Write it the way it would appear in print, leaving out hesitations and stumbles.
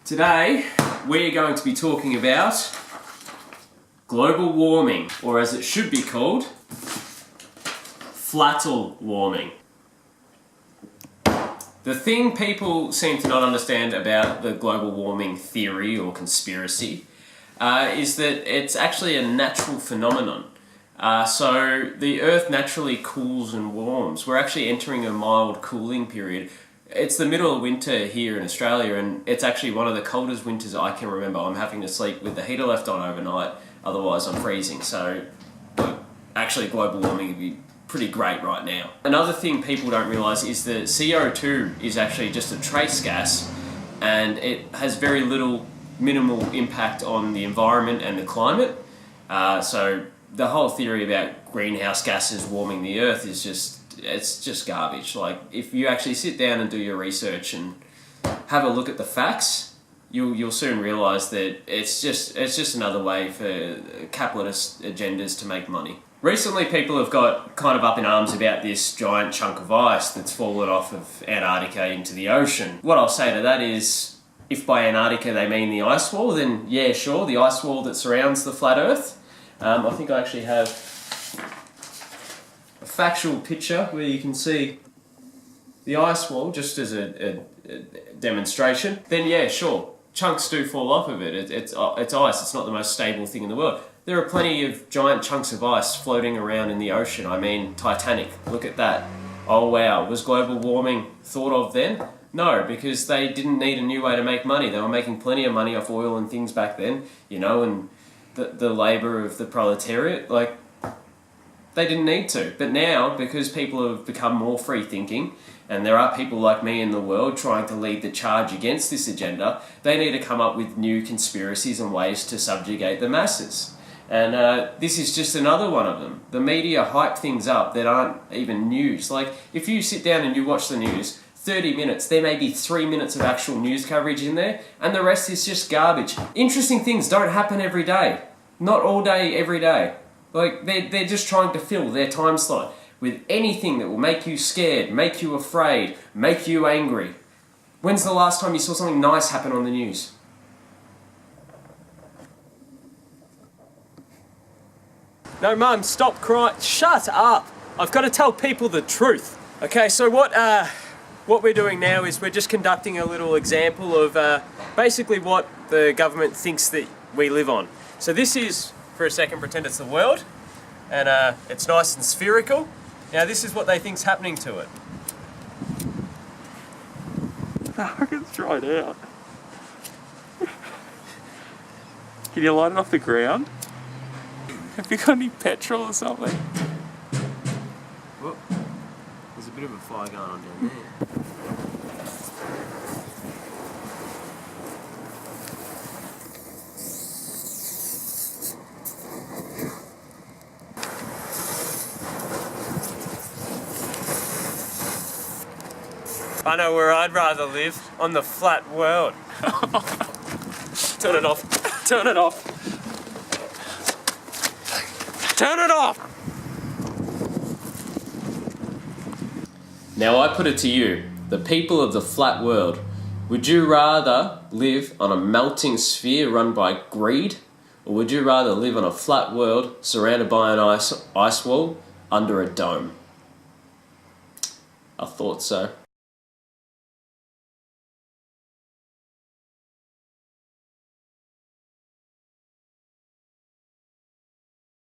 Today we're going to be talking about global warming, or as it should be called, flatal warming. The thing people seem to not understand about the global warming theory or conspiracy is that it's actually a natural phenomenon. So the Earth naturally cools and warms. We're actually entering a mild cooling period. It's the middle of winter here in Australia, and it's actually one of the coldest winters I can remember. I'm having to sleep with the heater left on overnight, otherwise I'm freezing. So actually global warming would be pretty great right now. Another thing people don't realise is that CO2 is actually just a trace gas, and it has very minimal impact on the environment and the climate. So the whole theory about greenhouse gases warming the Earth is it's just garbage. Like, if you actually sit down and do your research and have a look at the facts, you'll soon realise that it's just another way for capitalist agendas to make money. Recently, people have got kind of up in arms about this giant chunk of ice that's fallen off of Antarctica into the ocean. What I'll say to that is, if by Antarctica they mean the ice wall, then yeah, sure, the ice wall that surrounds the flat Earth. I think I actually have a factual picture where you can see the ice wall, just as a demonstration. Then yeah, sure, chunks do fall off of it. It's ice. It's not the most stable thing in the world. There are plenty of giant chunks of ice floating around in the ocean. I mean, Titanic, look at that. Oh wow, was global warming thought of then? No, because they didn't need a new way to make money. They were making plenty of money off oil and things back then, you know, and the labour of the proletariat. Like, they didn't need to. But now, because people have become more free thinking, and there are people like me in the world trying to lead the charge against this agenda, they need to come up with new conspiracies and ways to subjugate the masses. And this is just another one of them. The media hype things up that aren't even news. Like, if you sit down and you watch the news, 30 minutes, there may be 3 minutes of actual news coverage in there, and the rest is just garbage. Interesting things don't happen every day. Not all day, every day. Like, they're just trying to fill their time slot with anything that will make you scared, make you afraid, make you angry. When's the last time you saw something nice happen on the news? No, Mum, stop crying. Shut up. I've got to tell people the truth. Okay, so what we're doing now is we're just conducting a little example of basically what the government thinks that we live on. So this is, for a second, pretend it's the world, and it's nice and spherical. Now this is what they think's happening to it. I can try it out. Can you light it off the ground? Have you got any petrol or something? Whoop. There's a bit of a fire going on down there. I know where I'd rather live, on the flat world. Turn it off. Turn it off. Turn it off! Now I put it to you, the people of the flat world, would you rather live on a melting sphere run by greed, or would you rather live on a flat world surrounded by an ice wall under a dome? I thought so.